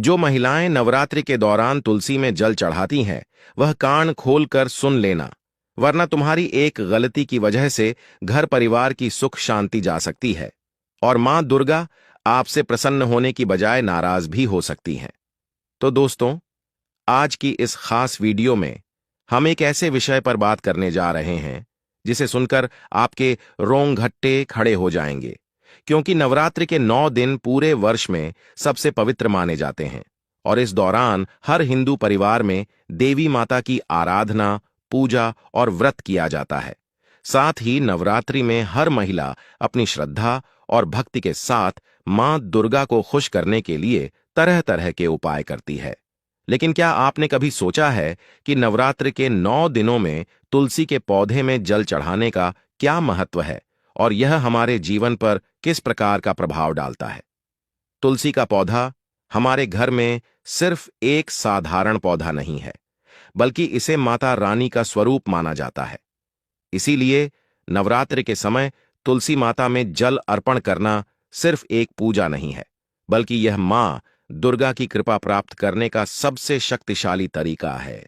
जो महिलाएं नवरात्रि के दौरान तुलसी में जल चढ़ाती हैं, वह कान खोलकर सुन लेना, वरना तुम्हारी एक गलती की वजह से घर परिवार की सुख शांति जा सकती है और मां दुर्गा आपसे प्रसन्न होने की बजाय नाराज भी हो सकती हैं। तो दोस्तों, आज की इस खास वीडियो में हम एक ऐसे विषय पर बात करने जा रहे हैं जिसे सुनकर आपके रोंगटे खड़े हो जाएंगे, क्योंकि नवरात्रि के 9 दिन पूरे वर्ष में सबसे पवित्र माने जाते हैं और इस दौरान हर हिंदू परिवार में देवी माता की आराधना, पूजा और व्रत किया जाता है। साथ ही नवरात्रि में हर महिला अपनी श्रद्धा और भक्ति के साथ मां दुर्गा को खुश करने के लिए तरह तरह के उपाय करती है। लेकिन क्या आपने कभी सोचा है कि नवरात्रि के 9 दिनों में तुलसी के पौधे में जल चढ़ाने का क्या महत्व है और यह हमारे जीवन पर किस प्रकार का प्रभाव डालता है? तुलसी का पौधा हमारे घर में सिर्फ एक साधारण पौधा नहीं है, बल्कि इसे माता रानी का स्वरूप माना जाता है। इसीलिए नवरात्रि के समय तुलसी माता में जल अर्पण करना सिर्फ एक पूजा नहीं है, बल्कि यह मां दुर्गा की कृपा प्राप्त करने का सबसे शक्तिशाली तरीका है।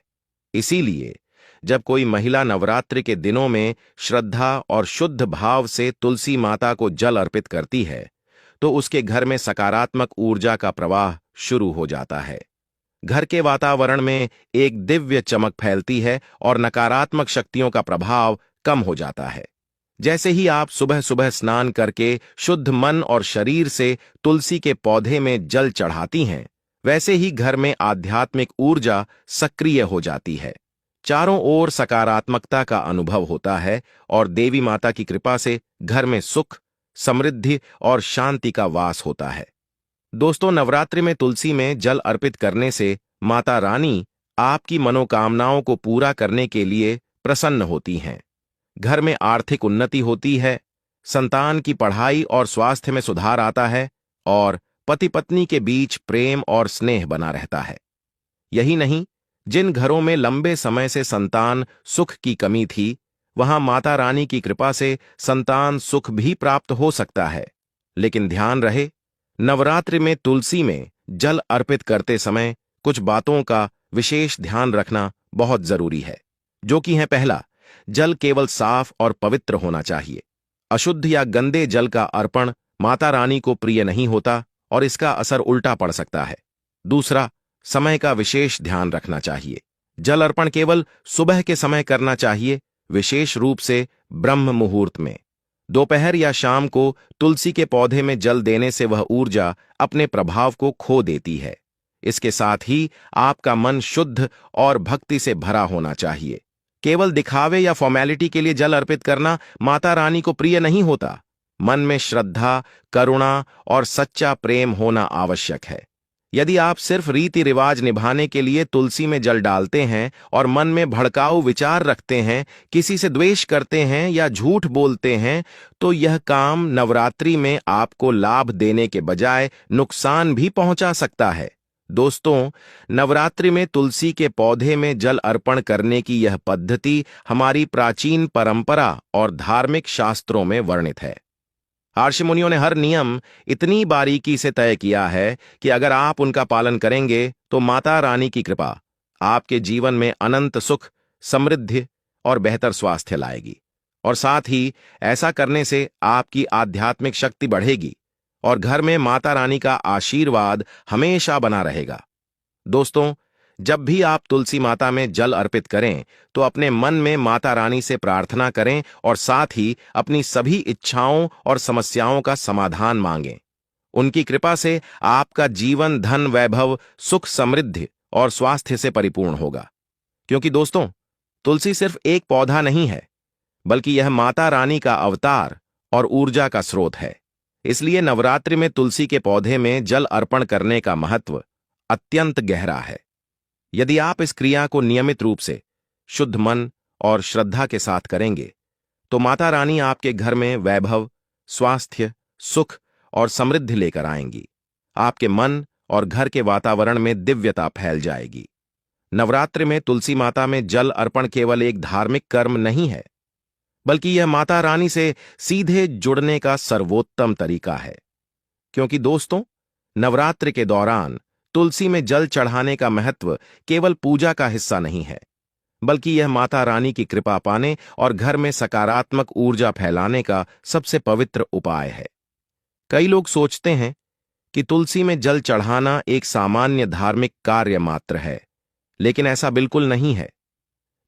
इसीलिए जब कोई महिला नवरात्रि के दिनों में श्रद्धा और शुद्ध भाव से तुलसी माता को जल अर्पित करती है, तो उसके घर में सकारात्मक ऊर्जा का प्रवाह शुरू हो जाता है। घर के वातावरण में एक दिव्य चमक फैलती है और नकारात्मक शक्तियों का प्रभाव कम हो जाता है। जैसे ही आप सुबह सुबह स्नान करके शुद्ध मन और शरीर से तुलसी के पौधे में जल चढ़ाती हैं, वैसे ही घर में आध्यात्मिक ऊर्जा सक्रिय हो जाती है। चारों ओर सकारात्मकता का अनुभव होता है और देवी माता की कृपा से घर में सुख, समृद्धि और शांति का वास होता है। दोस्तों, नवरात्रि में तुलसी में जल अर्पित करने से माता रानी आपकी मनोकामनाओं को पूरा करने के लिए प्रसन्न होती हैं। घर में आर्थिक उन्नति होती है, संतान की पढ़ाई और स्वास्थ्य में सुधार आता है और पति पत्नी के बीच प्रेम और स्नेह बना रहता है। यही नहीं, जिन घरों में लंबे समय से संतान सुख की कमी थी, वहां माता रानी की कृपा से संतान सुख भी प्राप्त हो सकता है। लेकिन ध्यान रहे, नवरात्रि में तुलसी में जल अर्पित करते समय कुछ बातों का विशेष ध्यान रखना बहुत जरूरी है, जो कि है: पहला, जल केवल साफ और पवित्र होना चाहिए। अशुद्ध या गंदे जल का अर्पण माता रानी को प्रिय नहीं होता और इसका असर उल्टा पड़ सकता है। दूसरा, समय का विशेष ध्यान रखना चाहिए। जल अर्पण केवल सुबह के समय करना चाहिए, विशेष रूप से ब्रह्म मुहूर्त में। दोपहर या शाम को तुलसी के पौधे में जल देने से वह ऊर्जा अपने प्रभाव को खो देती है। इसके साथ ही आपका मन शुद्ध और भक्ति से भरा होना चाहिए। केवल दिखावे या फॉर्मेलिटी के लिए जल अर्पित करना माता रानी को प्रिय नहीं होता। मन में श्रद्धा, करुणा और सच्चा प्रेम होना आवश्यक है। यदि आप सिर्फ रीति रिवाज निभाने के लिए तुलसी में जल डालते हैं और मन में भड़काऊ विचार रखते हैं, किसी से द्वेष करते हैं या झूठ बोलते हैं, तो यह काम नवरात्रि में आपको लाभ देने के बजाय नुकसान भी पहुंचा सकता है। दोस्तों, नवरात्रि में तुलसी के पौधे में जल अर्पण करने की यह पद्धति हमारी प्राचीन परंपरा और धार्मिक शास्त्रों में वर्णित है। ऋषि मुनियों ने हर नियम इतनी बारीकी से तय किया है कि अगर आप उनका पालन करेंगे तो माता रानी की कृपा आपके जीवन में अनंत सुख, समृद्धि और बेहतर स्वास्थ्य लाएगी। और साथ ही ऐसा करने से आपकी आध्यात्मिक शक्ति बढ़ेगी और घर में माता रानी का आशीर्वाद हमेशा बना रहेगा। दोस्तों, जब भी आप तुलसी माता में जल अर्पित करें तो अपने मन में माता रानी से प्रार्थना करें और साथ ही अपनी सभी इच्छाओं और समस्याओं का समाधान मांगें। उनकी कृपा से आपका जीवन धन, वैभव, सुख, समृद्धि और स्वास्थ्य से परिपूर्ण होगा। क्योंकि दोस्तों, तुलसी सिर्फ एक पौधा नहीं है, बल्कि यह माता रानी का अवतार और ऊर्जा का स्रोत है। इसलिए नवरात्रि में तुलसी के पौधे में जल अर्पण करने का महत्व अत्यंत गहरा है। यदि आप इस क्रिया को नियमित रूप से शुद्ध मन और श्रद्धा के साथ करेंगे, तो माता रानी आपके घर में वैभव, स्वास्थ्य, सुख और समृद्धि लेकर आएंगी। आपके मन और घर के वातावरण में दिव्यता फैल जाएगी। नवरात्रि में तुलसी माता में जल अर्पण केवल एक धार्मिक कर्म नहीं है, बल्कि यह माता रानी से सीधे जुड़ने का सर्वोत्तम तरीका है। क्योंकि दोस्तों, नवरात्रि के दौरान तुलसी में जल चढ़ाने का महत्व केवल पूजा का हिस्सा नहीं है, बल्कि यह माता रानी की कृपा पाने और घर में सकारात्मक ऊर्जा फैलाने का सबसे पवित्र उपाय है। कई लोग सोचते हैं कि तुलसी में जल चढ़ाना एक सामान्य धार्मिक कार्य मात्र है, लेकिन ऐसा बिल्कुल नहीं है।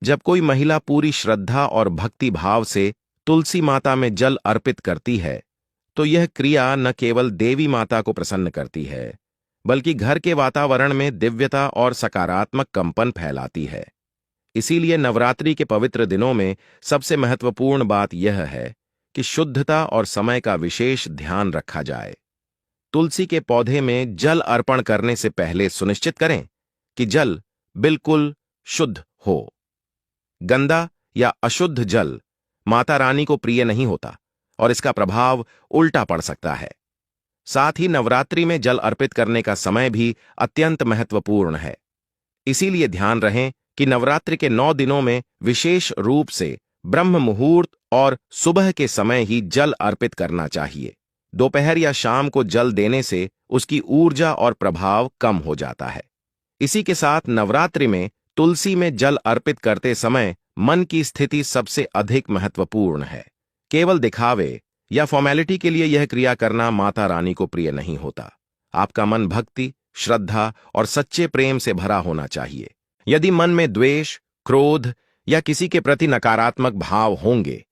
जब कोई महिला पूरी श्रद्धा और भक्ति भाव से तुलसी माता में जल अर्पित करती है, तो यह क्रिया न केवल देवी माता को प्रसन्न करती है, बल्कि घर के वातावरण में दिव्यता और सकारात्मक कंपन फैलाती है। इसीलिए नवरात्रि के पवित्र दिनों में सबसे महत्वपूर्ण बात यह है कि शुद्धता और समय का विशेष ध्यान रखा जाए। तुलसी के पौधे में जल अर्पण करने से पहले सुनिश्चित करें कि जल बिल्कुल शुद्ध हो। गंदा या अशुद्ध जल माता रानी को प्रिय नहीं होता और इसका प्रभाव उल्टा पड़ सकता है। साथ ही नवरात्रि में जल अर्पित करने का समय भी अत्यंत महत्वपूर्ण है। इसीलिए ध्यान रहे कि नवरात्रि के 9 दिनों में विशेष रूप से ब्रह्म मुहूर्त और सुबह के समय ही जल अर्पित करना चाहिए। दोपहर या शाम को जल देने से उसकी ऊर्जा और प्रभाव कम हो जाता है। इसी के साथ नवरात्रि में तुलसी में जल अर्पित करते समय मन की स्थिति सबसे अधिक महत्वपूर्ण है। केवल दिखावे या फॉर्मेलिटी के लिए यह क्रिया करना माता रानी को प्रिय नहीं होता। आपका मन भक्ति, श्रद्धा और सच्चे प्रेम से भरा होना चाहिए। यदि मन में द्वेष, क्रोध या किसी के प्रति नकारात्मक भाव होंगे,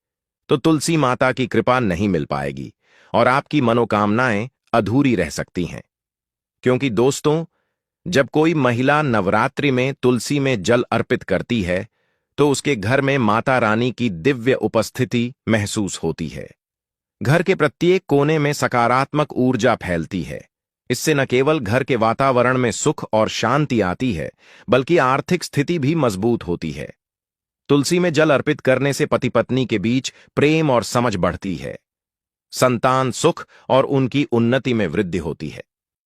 तो तुलसी माता की कृपा नहीं मिल पाएगी और आपकी मनोकामनाएं अधूरी रह सकती हैं। क्योंकि दोस्तों, जब कोई महिला नवरात्रि में तुलसी में जल अर्पित करती है, तो उसके घर में माता रानी की दिव्य उपस्थिति महसूस होती है। घर के प्रत्येक कोने में सकारात्मक ऊर्जा फैलती है। इससे न केवल घर के वातावरण में सुख और शांति आती है, बल्कि आर्थिक स्थिति भी मजबूत होती है। तुलसी में जल अर्पित करने से पति पत्नी के बीच प्रेम और समझ बढ़ती है, संतान सुख और उनकी उन्नति में वृद्धि होती है।